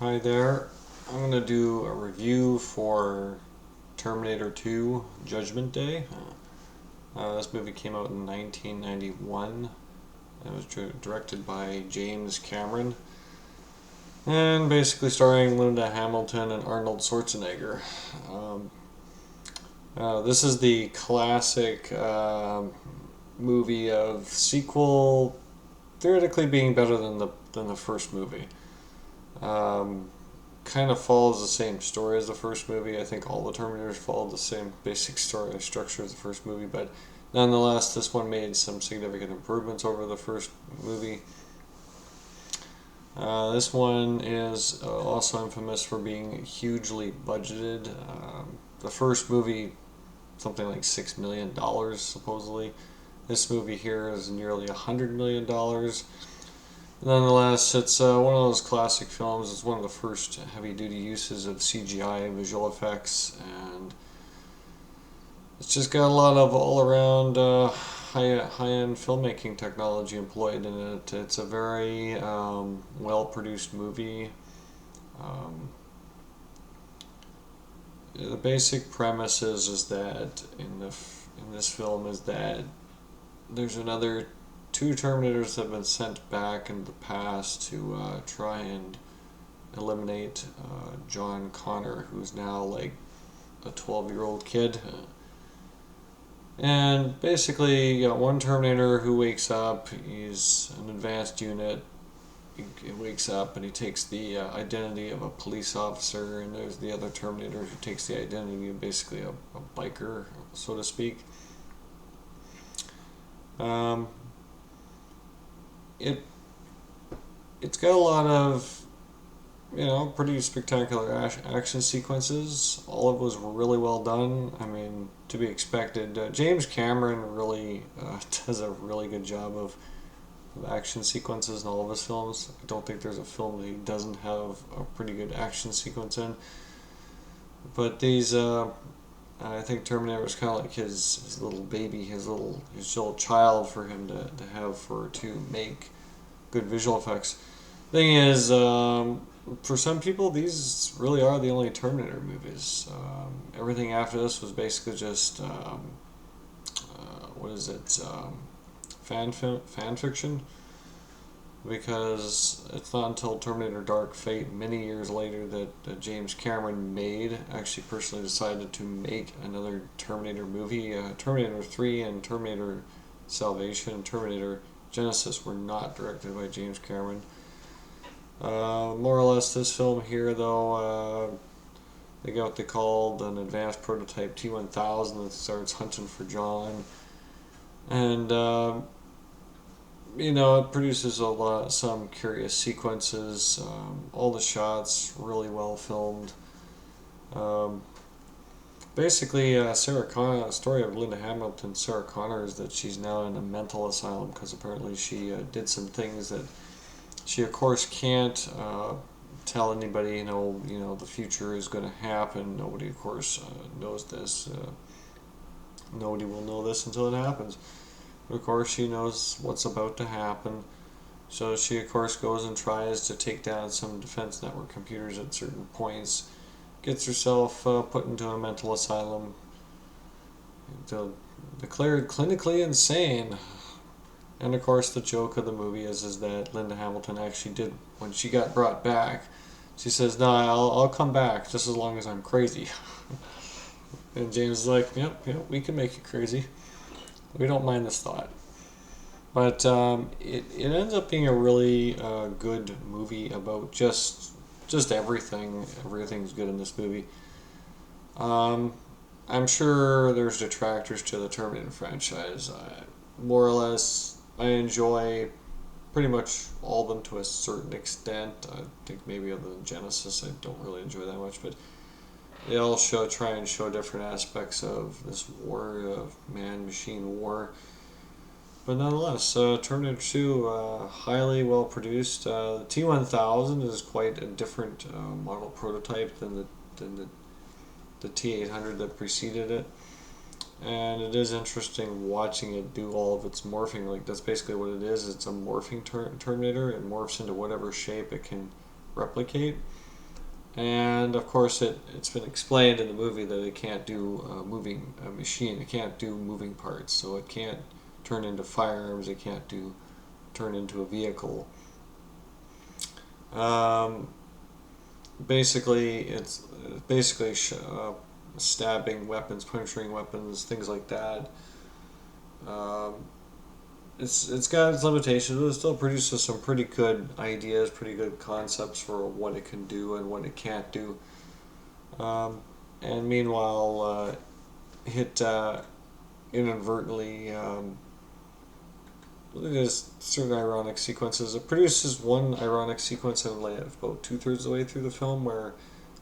Hi there. I'm going to do a review for Terminator 2 Judgment Day. This movie came out in 1991. It was directed by James Cameron and basically starring Linda Hamilton and Arnold Schwarzenegger. Um, this is the classic movie of sequel theoretically being better than the first movie. Um, Kind of follows the same story as the first movie. I think all the Terminators followed the same basic story structure as the first movie, but nonetheless, this one made some significant improvements over the first movie. This one is also infamous for being hugely budgeted. The first movie, something like $6 million supposedly. This movie here is nearly $100 million. Nonetheless, it's one of those classic films. It's one of the first heavy duty uses of CGI and visual effects, and it's just got a lot of all around high end filmmaking technology employed in it. It's a very well produced movie. Um, the basic premise is that in this film is that there's another two Terminators that have been sent back in the past to try and eliminate John Connor, who's now like a 12-year-old kid. And basically, you got one Terminator who wakes up. He's an advanced unit. He wakes up and he takes the identity of a police officer, and there's the other Terminator who takes the identity of basically a biker, so to speak. Um, it it's got a lot of pretty spectacular action sequences. All of it was really well done. I mean, to be expected. James Cameron really does a really good job of action sequences in all of his films. I don't think there's a film that he doesn't have a pretty good action sequence in. But these, I think Terminator was kind of like his little baby, his little child for him to make good visual effects. Thing is, for some people, these really are the only Terminator movies. Everything after this was basically just what is it? Fan fiction, because it's not until Terminator Dark Fate many years later that James Cameron actually personally decided to make another Terminator movie. Terminator 3 and Terminator Salvation and Terminator Genesis were not directed by James Cameron. More or less, this film here, though, they got what they called an advanced prototype T-1000 that starts hunting for John, and it produces some curious sequences. All the shots really well filmed. Um, Basically, Sarah Connor, the story of Linda Hamilton, Sarah Connor, is that she's now in a mental asylum because apparently she did some things that she, of course, can't tell anybody. The future is going to happen. Nobody, of course, knows this. Nobody will know this until it happens. But of course, she knows what's about to happen. So she, of course, goes and tries to take down some defense network computers at certain points. Gets herself put into a mental asylum. Declared clinically insane. And of course, the joke of the movie is that Linda Hamilton actually did, when she got brought back, she says, "No, I'll come back just as long as I'm crazy." And James is like, "Yep, we can make you crazy. We don't mind this thought." But it ends up being a really good movie about just everything. Everything's good in this movie. Um, I'm sure there's detractors to the Terminator franchise. More or less, I enjoy pretty much all of them to a certain extent. I think maybe other than Genesis, I don't really enjoy that much, but they all try and show different aspects of this war, of man-machine war. But nonetheless, Terminator 2, highly well produced. The T-1000 is quite a different model prototype than the T-800 that preceded it. And it is interesting watching it do all of its morphing. Like, that's basically what it is. It's a morphing Terminator. It morphs into whatever shape it can replicate. And of course, it's been explained in the movie that it can't do a machine. It can't do moving parts, so it can't turn into firearms. It can't turn into a vehicle. Um, Basically, it's basically stabbing weapons, puncturing weapons, things like that. Um, it's got its limitations, but it still produces some pretty good ideas, pretty good concepts for what it can do and what it can't do. Um, and meanwhile, it inadvertently there's certain ironic sequences. It produces one ironic sequence in like about 2/3 of the way through the film where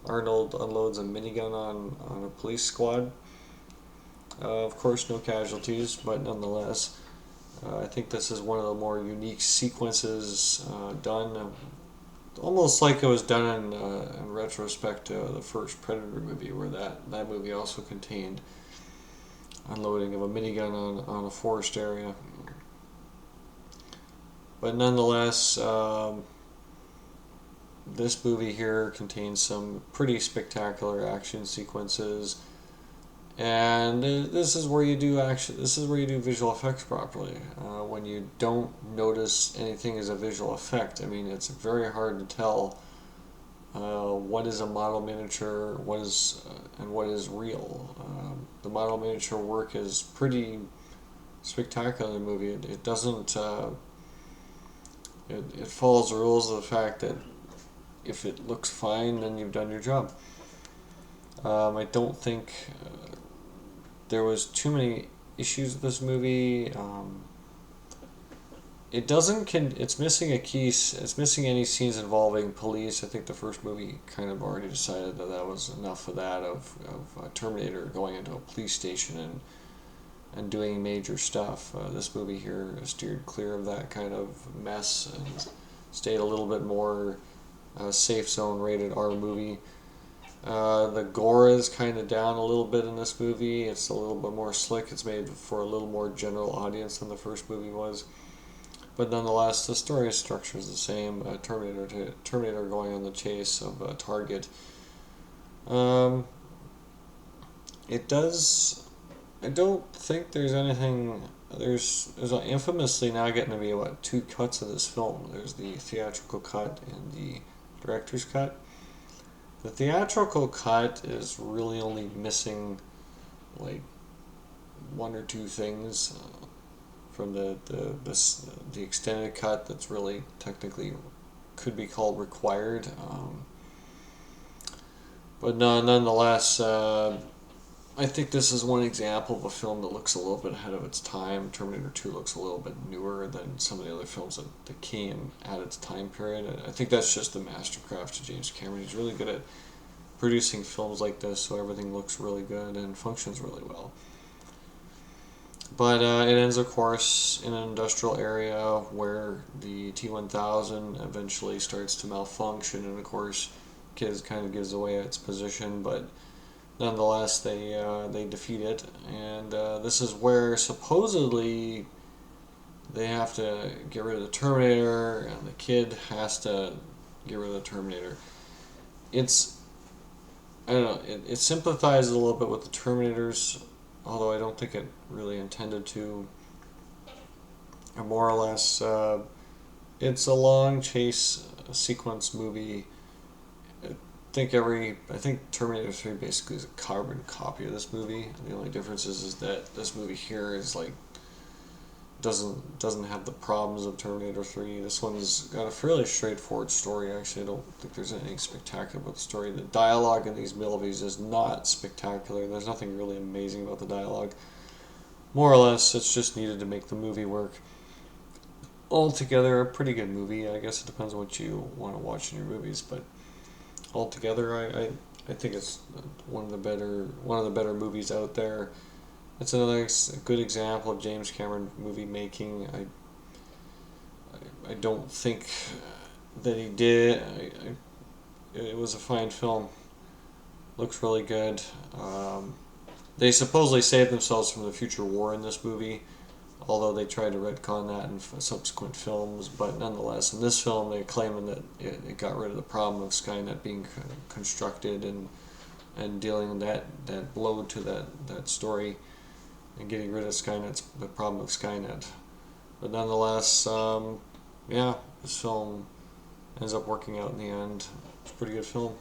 Arnold unloads a minigun on a police squad. Of course, no casualties, but nonetheless, I think this is one of the more unique sequences done. Almost like it was done in retrospect to the first Predator movie, where that movie also contained unloading of a minigun on a forest area. But nonetheless, this movie here contains some pretty spectacular action sequences, and this is where you do action. This is where you do visual effects properly. When you don't notice anything as a visual effect, I mean, it's very hard to tell what is a model miniature, and what is real. The model miniature work is pretty spectacular in the movie. It doesn't. It follows the rules of the fact that if it looks fine, then you've done your job. I don't think there was too many issues with this movie. It doesn't. It's missing a key. It's missing any scenes involving police. I think the first movie kind of already decided that was enough of that of Terminator going into a police station and doing major stuff. This movie here steered clear of that kind of mess and stayed a little bit more safe zone rated R movie. The gore is kind of down a little bit in this movie. It's a little bit more slick. It's made for a little more general audience than the first movie was. But nonetheless, the story structure is the same. Terminator going on the chase of a target. It does. I don't think there's anything. There's infamously now getting to be two cuts of this film. There's the theatrical cut and the director's cut. The theatrical cut is really only missing like one or two things from the extended cut that's really technically could be called required. But no, nonetheless. I think this is one example of a film that looks a little bit ahead of its time. Terminator 2 looks a little bit newer than some of the other films that came at its time period. I think that's just the mastercraft of James Cameron. He's really good at producing films like this so everything looks really good and functions really well. But it ends, of course, in an industrial area where the T-1000 eventually starts to malfunction, and of course, Kids kind of gives away its position, but nonetheless, they defeat it, and this is where supposedly they have to get rid of the Terminator, and the kid has to get rid of the Terminator. I don't know, it sympathizes a little bit with the Terminators, although I don't think it really intended to. And more or less, it's a long chase sequence movie. I think Terminator 3 basically is a carbon copy of this movie. The only difference is that this movie here is like doesn't have the problems of Terminator 3. This one's got a fairly straightforward story. Actually, I don't think there's anything spectacular about the story. The dialogue in these movies is not spectacular. There's nothing really amazing about the dialogue. More or less, it's just needed to make the movie work. Altogether, a pretty good movie. I guess it depends on what you want to watch in your movies, but altogether, I think it's one of the better movies out there. It's another good example of James Cameron movie making. I don't think that he did. It was a fine film. Looks really good. They supposedly saved themselves from the future war in this movie. although they tried to retcon that in subsequent films. But nonetheless, in this film, they're claiming that it got rid of the problem of Skynet being constructed, and dealing with that blow to that story, and getting rid of the problem of Skynet. But nonetheless, yeah, this film ends up working out in the end. It's a pretty good film.